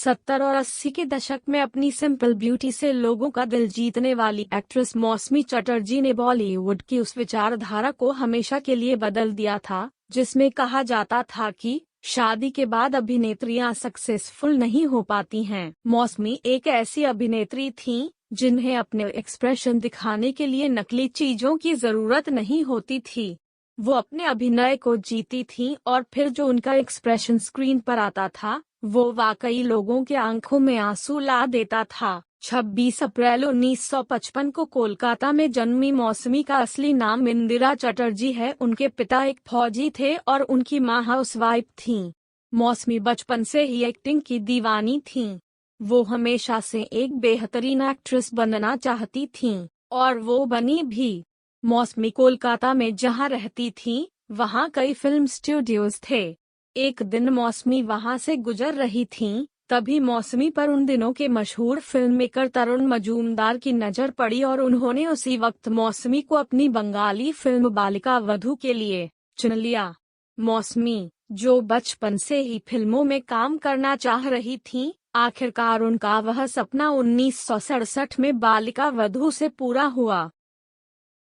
70 और 80 के दशक में अपनी सिंपल ब्यूटी से लोगों का दिल जीतने वाली एक्ट्रेस मौसमी चटर्जी ने बॉलीवुड की उस विचारधारा को हमेशा के लिए बदल दिया था जिसमें कहा जाता था कि शादी के बाद अभिनेत्रियां सक्सेसफुल नहीं हो पाती हैं। मौसमी एक ऐसी अभिनेत्री थीं जिन्हें अपने एक्सप्रेशन दिखाने के लिए नकली चीजों की जरूरत नहीं होती थी। वो अपने अभिनय को जीती थीं और फिर जो उनका एक्सप्रेशन स्क्रीन पर आता था वो वाकई लोगों के आंखों में आंसू ला देता था। 26 अप्रैल 1955 को कोलकाता में जन्मी मौसमी का असली नाम इंदिरा चटर्जी है। उनके पिता एक फौजी थे और उनकी मां हाउसवाइफ थीं। मौसमी बचपन से ही एक्टिंग की दीवानी थीं। वो हमेशा से एक बेहतरीन एक्ट्रेस बनना चाहती थीं और वो बनी भी। मौसमी कोलकाता में जहां रहती थीं, वहां कई फिल्म स्टूडियोज थे। एक दिन मौसमी वहां से गुजर रही थीं, तभी मौसमी पर उन दिनों के मशहूर फिल्म मेकर तरुण मजूमदार की नजर पड़ी और उन्होंने उसी वक्त मौसमी को अपनी बंगाली फिल्म बालिका वधू के लिए चुन लिया। मौसमी, जो बचपन से ही फिल्मों में काम करना चाह रही थीं, आखिरकार उनका वह सपना 1967 में बालिका वधू से पूरा हुआ।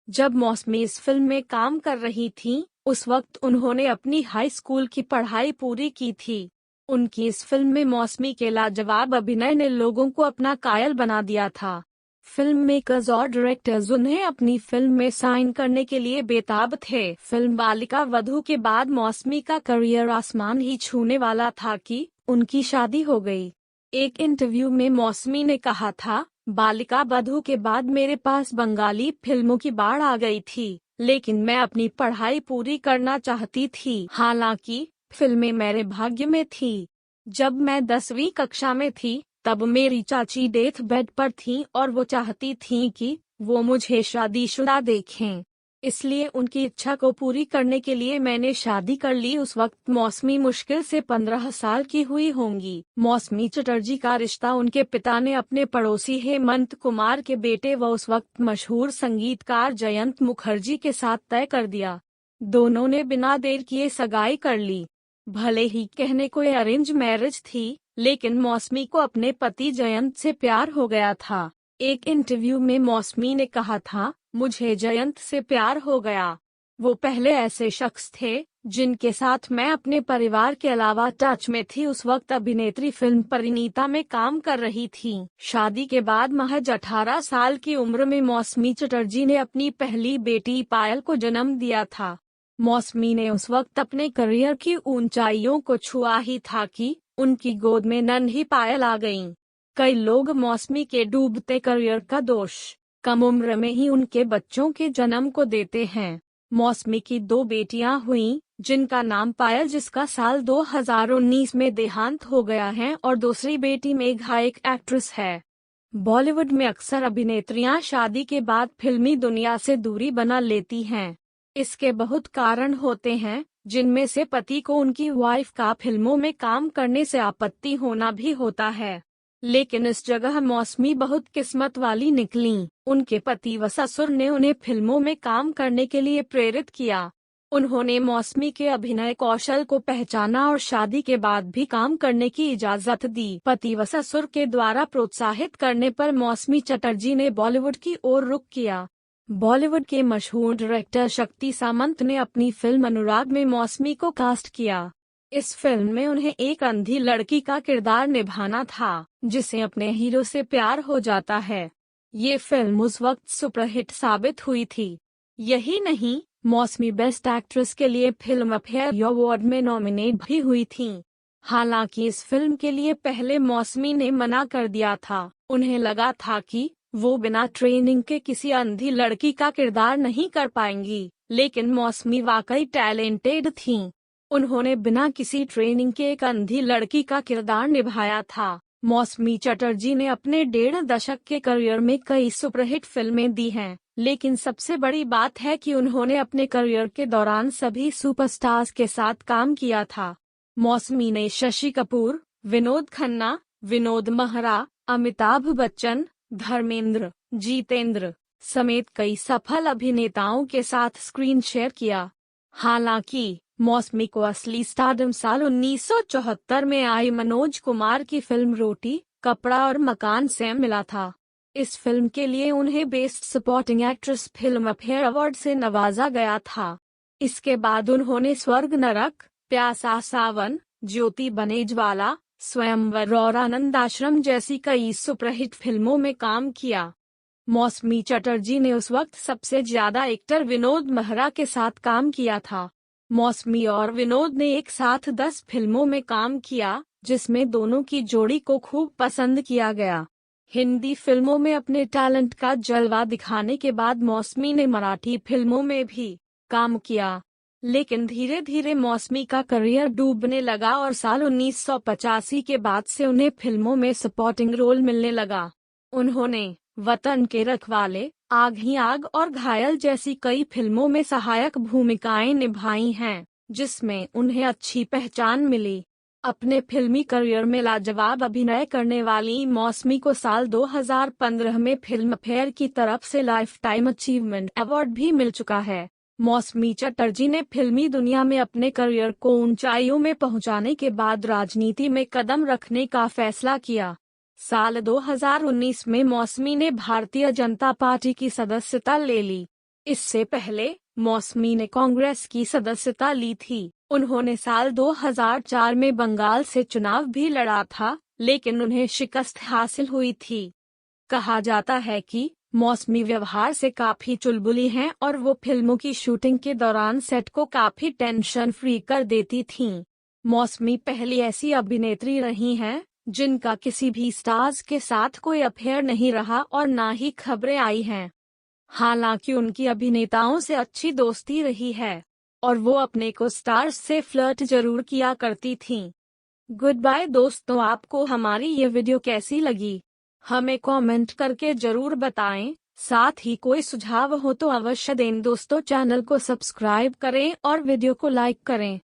जब मौसमी इस फिल्म में काम कर रही थीं, उस वक्त उन्होंने अपनी हाई स्कूल की पढ़ाई पूरी की थी। उनकी इस फिल्म में मौसमी के लाजवाब अभिनय ने लोगों को अपना कायल बना दिया था। फिल्म मेकर्स और डायरेक्टर्स उन्हें अपनी फिल्म में साइन करने के लिए बेताब थे। फिल्म बालिका वधू के बाद मौसमी का करियर आसमान ही छूने वाला था कि उनकी शादी हो गई। एक इंटरव्यू में मौसमी ने कहा था, बालिका वधू के बाद मेरे पास बंगाली फिल्मों की बाढ़ आ गई थी, लेकिन मैं अपनी पढ़ाई पूरी करना चाहती थी। हालांकि फिल्में मेरे भाग्य में थी। जब मैं 10वीं कक्षा में थी, तब मेरी चाची डेथ बेड पर थीं और वो चाहती थीं कि वो मुझे शादीशुदा देखें। इसलिए उनकी इच्छा को पूरी करने के लिए मैंने शादी कर ली। उस वक्त मौसमी मुश्किल से 15 साल की हुई होंगी। मौसमी चटर्जी का रिश्ता उनके पिता ने अपने पड़ोसी हेमंत कुमार के बेटे व उस वक्त मशहूर संगीतकार जयंत मुखर्जी के साथ तय कर दिया। दोनों ने बिना देर किए सगाई कर ली। भले ही कहने को ये अरेंज मैरिज थी, लेकिन मौसमी को अपने पति जयंत से प्यार हो गया था। एक इंटरव्यू में मौसमी ने कहा था, मुझे जयंत से प्यार हो गया। वो पहले ऐसे शख्स थे जिनके साथ मैं अपने परिवार के अलावा टच में थी। उस वक्त अभिनेत्री फिल्म परिणीता में काम कर रही थी। शादी के बाद महज 18 साल की उम्र में मौसमी चटर्जी ने अपनी पहली बेटी पायल को जन्म दिया था। मौसमी ने उस वक्त अपने करियर की ऊंचाइयों को छुआ ही था कि उनकी गोद में नन्ही पायल आ गईं। कई लोग मौसमी के डूबते करियर का दोष कम उम्र में ही उनके बच्चों के जन्म को देते हैं। मौसमी की 2 बेटियां हुईं, जिनका नाम पायल, जिसका साल 2019 में देहांत हो गया है, और दूसरी बेटी मेघा एक एक्ट्रेस है। बॉलीवुड में अक्सर अभिनेत्रियां शादी के बाद फिल्मी दुनिया से दूरी बना लेती हैं। इसके बहुत कारण होते हैं, जिनमें से पति को उनकी वाइफ का फिल्मों में काम करने से आपत्ति होना भी होता है। लेकिन इस जगह मौसमी बहुत किस्मत वाली निकलीं। उनके पति व ससुर ने उन्हें फिल्मों में काम करने के लिए प्रेरित किया। उन्होंने मौसमी के अभिनय कौशल को पहचाना और शादी के बाद भी काम करने की इजाजत दी। पति व ससुर के द्वारा प्रोत्साहित करने पर मौसमी चटर्जी ने बॉलीवुड की ओर रुख किया। बॉलीवुड के मशहूर डायरेक्टर शक्ति सामंत ने अपनी फिल्म अनुराग में मौसमी को कास्ट किया। इस फिल्म में उन्हें एक अंधी लड़की का किरदार निभाना था, जिसे अपने हीरो से प्यार हो जाता है। ये फिल्म उस वक्त सुपरहिट साबित हुई थी। यही नहीं, मौसमी बेस्ट एक्ट्रेस के लिए फिल्म फेयर अवार्ड में नॉमिनेट भी हुई थीं। हालांकि इस फिल्म के लिए पहले मौसमी ने मना कर दिया था। उन्हें लगा था कि वो बिना ट्रेनिंग के किसी अंधी लड़की का किरदार नहीं कर पाएंगी, लेकिन मौसमी वाकई टैलेंटेड थीं। उन्होंने बिना किसी ट्रेनिंग के एक अंधी लड़की का किरदार निभाया था। मौसमी चटर्जी ने अपने 1.5 दशक के करियर में कई सुपरहिट फिल्में दी हैं, लेकिन सबसे बड़ी बात है कि उन्होंने अपने करियर के दौरान सभी सुपरस्टार्स के साथ काम किया था। मौसमी ने शशि कपूर, विनोद खन्ना, विनोद मेहरा, अमिताभ बच्चन, धर्मेंद्र, जितेंद्र समेत कई सफल अभिनेताओं के साथ स्क्रीन शेयर किया। हालांकि मौसमी को असली स्टारडम साल 1974 में आई मनोज कुमार की फिल्म रोटी कपड़ा और मकान से मिला था। इस फिल्म के लिए उन्हें best supporting actress film fair award से नवाजा गया था। इसके बाद उन्होंने स्वर्ग नरक, प्यासा सावन, ज्योति बनेजवाला, स्वयंवर और आनंद आश्रम जैसी कई सुपरहिट फिल्मों में काम किया। मौसमी चटर्जी ने उस वक्त सबसे ज्यादा एक्टर विनोद मेहरा के साथ काम किया था। मौसमी और विनोद ने एक साथ 10 फिल्मों में काम किया, जिसमें दोनों की जोड़ी को खूब पसंद किया गया। हिंदी फिल्मों में अपने टैलेंट का जलवा दिखाने के बाद मौसमी ने मराठी फिल्मों में भी काम किया, लेकिन धीरे धीरे मौसमी का करियर डूबने लगा और साल 1985 के बाद से उन्हें फिल्मों में सपोर्टिंग रोल मिलने लगा। उन्होंने वतन के रखवाले, आग ही आग और घायल जैसी कई फिल्मों में सहायक भूमिकाएं निभाई हैं, जिसमें उन्हें अच्छी पहचान मिली। अपने फिल्मी करियर में लाजवाब अभिनय करने वाली मौसमी को साल 2015 में फिल्म फेयर की तरफ से लाइफ टाइम अचीवमेंट अवार्ड भी मिल चुका है। मौसमी चटर्जी ने फिल्मी दुनिया में अपने करियर को ऊंचाइयों में पहुंचाने के बाद राजनीति में कदम रखने का फैसला किया। साल 2019 में मौसमी ने भारतीय जनता पार्टी की सदस्यता ले ली। इससे पहले मौसमी ने कांग्रेस की सदस्यता ली थी। उन्होंने साल 2004 में बंगाल से चुनाव भी लड़ा था, लेकिन उन्हें शिकस्त हासिल हुई थी। कहा जाता है कि मौसमी व्यवहार से काफी चुलबुली हैं और वो फिल्मों की शूटिंग के दौरान सेट को काफी टेंशन फ्री कर देती थीं। मौसमी पहली ऐसी अभिनेत्री रही हैं जिनका किसी भी स्टार्स के साथ कोई अफेयर नहीं रहा और ना ही खबरें आई हैं। हालांकि उनकी अभिनेताओं से अच्छी दोस्ती रही है और वो अपने को स्टार्स से फ्लर्ट जरूर किया करती थीं। गुड बाय दोस्तों, आपको हमारी ये वीडियो कैसी लगी हमें कमेंट करके जरूर बताएं। साथ ही कोई सुझाव हो तो अवश्य दें। दोस्तों, चैनल को सब्सक्राइब करें और वीडियो को लाइक करें।